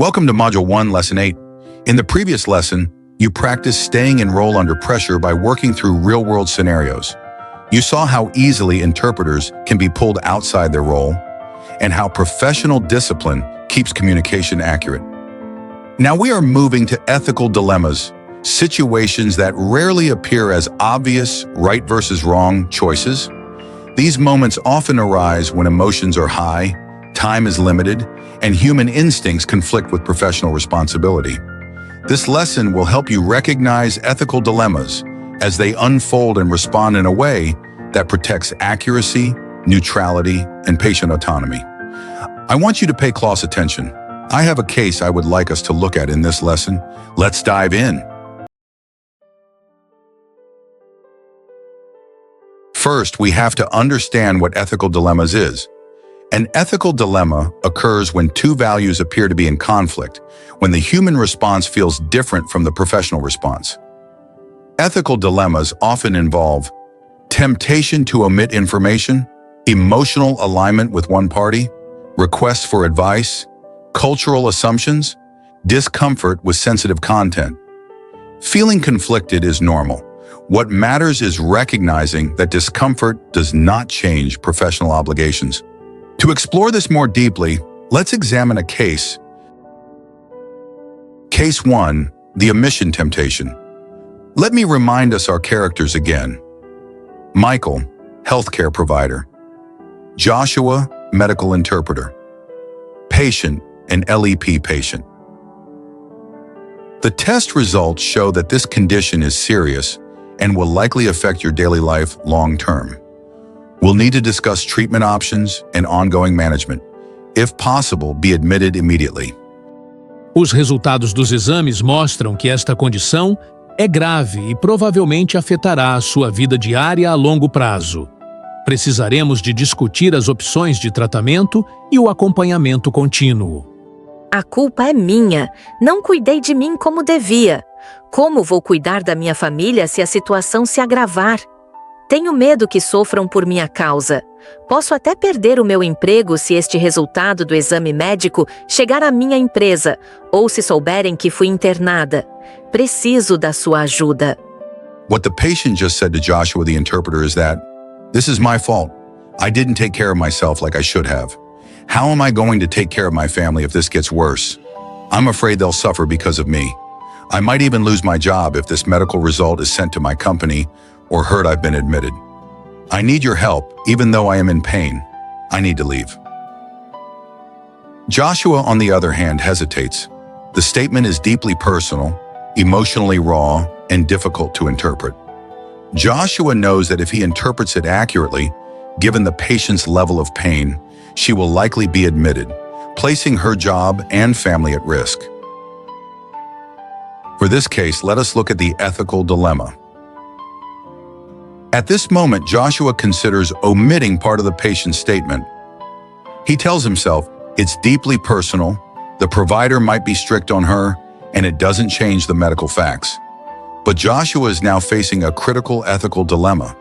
Welcome to Module 1, Lesson 8. In the previous lesson, you practiced staying in role under pressure by working through real-world scenarios. You saw how easily interpreters can be pulled outside their role and how professional discipline keeps communication accurate. Now we are moving to ethical dilemmas, situations that rarely appear as obvious right versus wrong choices. These moments often arise when emotions are high, time is limited, and human instincts conflict with professional responsibility. This lesson will help you recognize ethical dilemmas as they unfold and respond in a way that protects accuracy, neutrality, and patient autonomy. I want you to pay close attention. I have a case I would like us to look at in this lesson. Let's dive in. First, we have to understand what ethical dilemmas is. An ethical dilemma occurs when two values appear to be in conflict, when the human response feels different from the professional response. Ethical dilemmas often involve temptation to omit information, emotional alignment with one party, requests for advice, cultural assumptions, discomfort with sensitive content. Feeling conflicted is normal. What matters is recognizing that discomfort does not change professional obligations. To explore this more deeply, let's examine a case. Case 1, the omission temptation. Let me remind us our characters again. Michael, healthcare provider. Joshua, medical interpreter. Patient, an LEP patient. The test results show that this condition is serious and will likely affect your daily life long-term. We'll need to discuss treatment options and ongoing management. If possible, be admitted immediately. Os resultados dos exames mostram que esta condição é grave e provavelmente afetará a sua vida diária a longo prazo. Precisaremos de discutir as opções de tratamento e o acompanhamento contínuo. A culpa é minha. Não cuidei de mim como devia. Como vou cuidar da minha família se a situação se agravar? Tenho medo que sofram por minha causa. Posso até perder o meu emprego se este resultado do exame médico chegar à minha empresa ou se souberem que fui internada. Preciso da sua ajuda. What the patient just said to Joshua, the interpreter, is that, "This is my fault. I didn't take care of myself like I should have. How am I going to take care of my family if this gets worse? I'm afraid they'll suffer because of me. I might even lose my job if this medical result is sent to my company or heard I've been admitted. I need your help, even though I am in pain. I need to leave." Joshua, on the other hand, hesitates. The statement is deeply personal, emotionally raw, and difficult to interpret. Joshua knows that if he interprets it accurately, given the patient's level of pain, she will likely be admitted, placing her job and family at risk. For this case, let us look at the ethical dilemma. At this moment, Joshua considers omitting part of the patient's statement. He tells himself, it's deeply personal, the provider might be strict on her, and it doesn't change the medical facts. But Joshua is now facing a critical ethical dilemma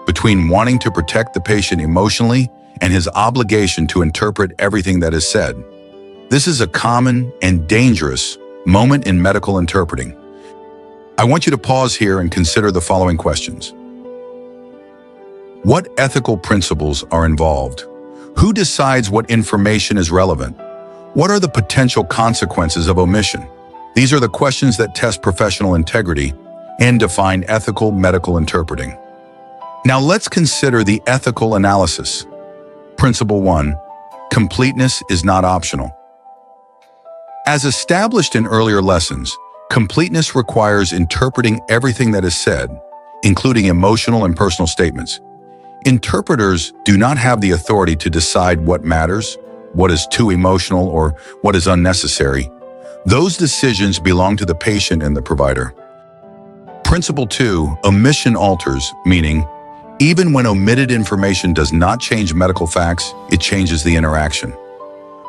between wanting to protect the patient emotionally and his obligation to interpret everything that is said. This is a common and dangerous moment in medical interpreting. I want you to pause here and consider the following questions. What ethical principles are involved? Who decides what information is relevant? What are the potential consequences of omission? These are the questions that test professional integrity and define ethical medical interpreting. Now let's consider the ethical analysis. Principle 1, completeness is not optional. As established in earlier lessons, completeness requires interpreting everything that is said, including emotional and personal statements. Interpreters do not have the authority to decide what matters, what is too emotional, or what is unnecessary. Those decisions belong to the patient and the provider. Principle 2, omission alters, meaning, even when omitted information does not change medical facts, it changes the interaction.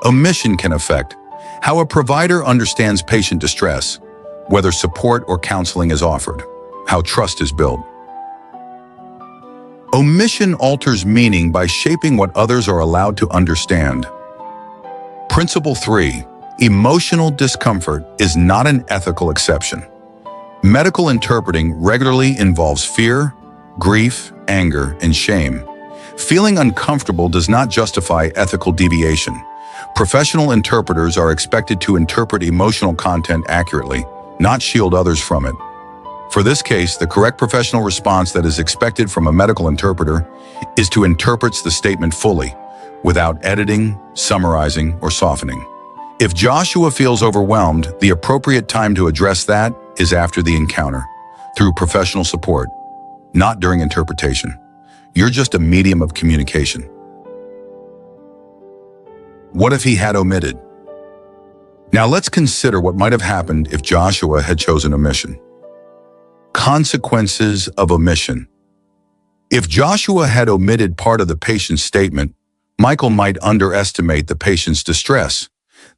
Omission can affect how a provider understands patient distress, whether support or counseling is offered, how trust is built. Omission alters meaning by shaping what others are allowed to understand. Principle 3. Emotional discomfort is not an ethical exception. Medical interpreting regularly involves fear, grief, anger, and shame. Feeling uncomfortable does not justify ethical deviation. Professional interpreters are expected to interpret emotional content accurately, not shield others from it. For this case, the correct professional response that is expected from a medical interpreter is to interpret the statement fully, without editing, summarizing, or softening. If Joshua feels overwhelmed, the appropriate time to address that is after the encounter, through professional support, not during interpretation. You're just a medium of communication. What if he had omitted? Now let's consider what might have happened if Joshua had chosen omission. Consequences of omission. If Joshua had omitted part of the patient's statement, Michael might underestimate the patient's distress.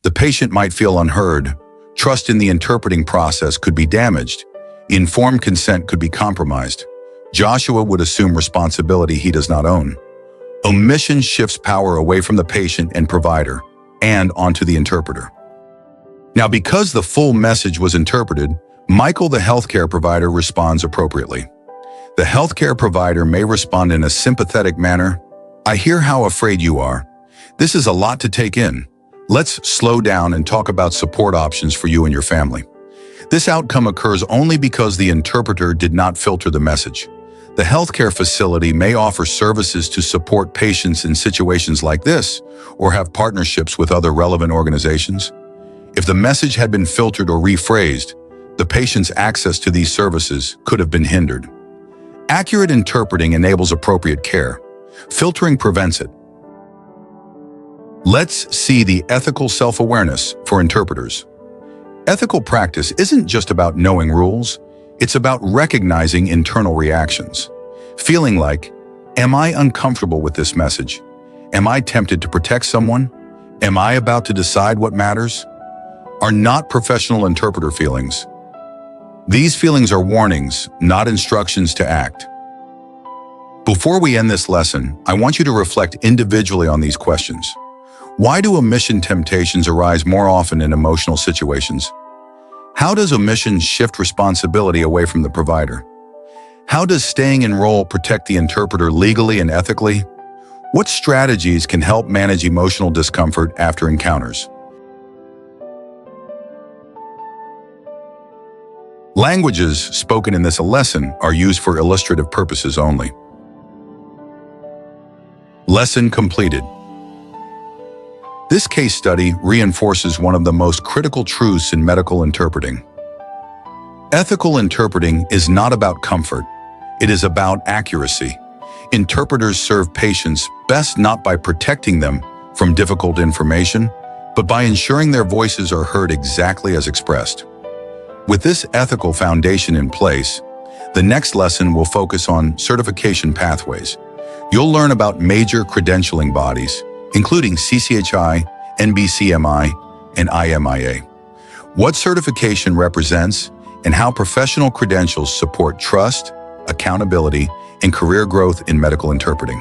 The patient might feel unheard. Trust in the interpreting process could be damaged. Informed consent could be compromised. Joshua would assume responsibility he does not own. Omission shifts power away from the patient and provider, and onto the interpreter. Now, because the full message was interpreted, Michael, the healthcare provider, responds appropriately. The healthcare provider may respond in a sympathetic manner. "I hear how afraid you are. This is a lot to take in. Let's slow down and talk about support options for you and your family." This outcome occurs only because the interpreter did not filter the message. The healthcare facility may offer services to support patients in situations like this, or have partnerships with other relevant organizations. If the message had been filtered or rephrased, the patient's access to these services could have been hindered. Accurate interpreting enables appropriate care. Filtering prevents it. Let's see the ethical self-awareness for interpreters. Ethical practice isn't just about knowing rules, it's about recognizing internal reactions. Feeling like, am I uncomfortable with this message? Am I tempted to protect someone? Am I about to decide what matters? Are not professional interpreter feelings. These feelings are warnings, not instructions to act. Before we end this lesson, I want you to reflect individually on these questions. Why do omission temptations arise more often in emotional situations? How does omission shift responsibility away from the provider? How does staying in role protect the interpreter legally and ethically? What strategies can help manage emotional discomfort after encounters? Languages spoken in this lesson are used for illustrative purposes only. Lesson completed. This case study reinforces one of the most critical truths in medical interpreting. Ethical interpreting is not about comfort. It is about accuracy. Interpreters serve patients best not by protecting them from difficult information, but by ensuring their voices are heard exactly as expressed. With this ethical foundation in place, the next lesson will focus on certification pathways. You'll learn about major credentialing bodies, including CCHI, NBCMI, and IMIA. What certification represents and how professional credentials support trust, accountability, and career growth in medical interpreting.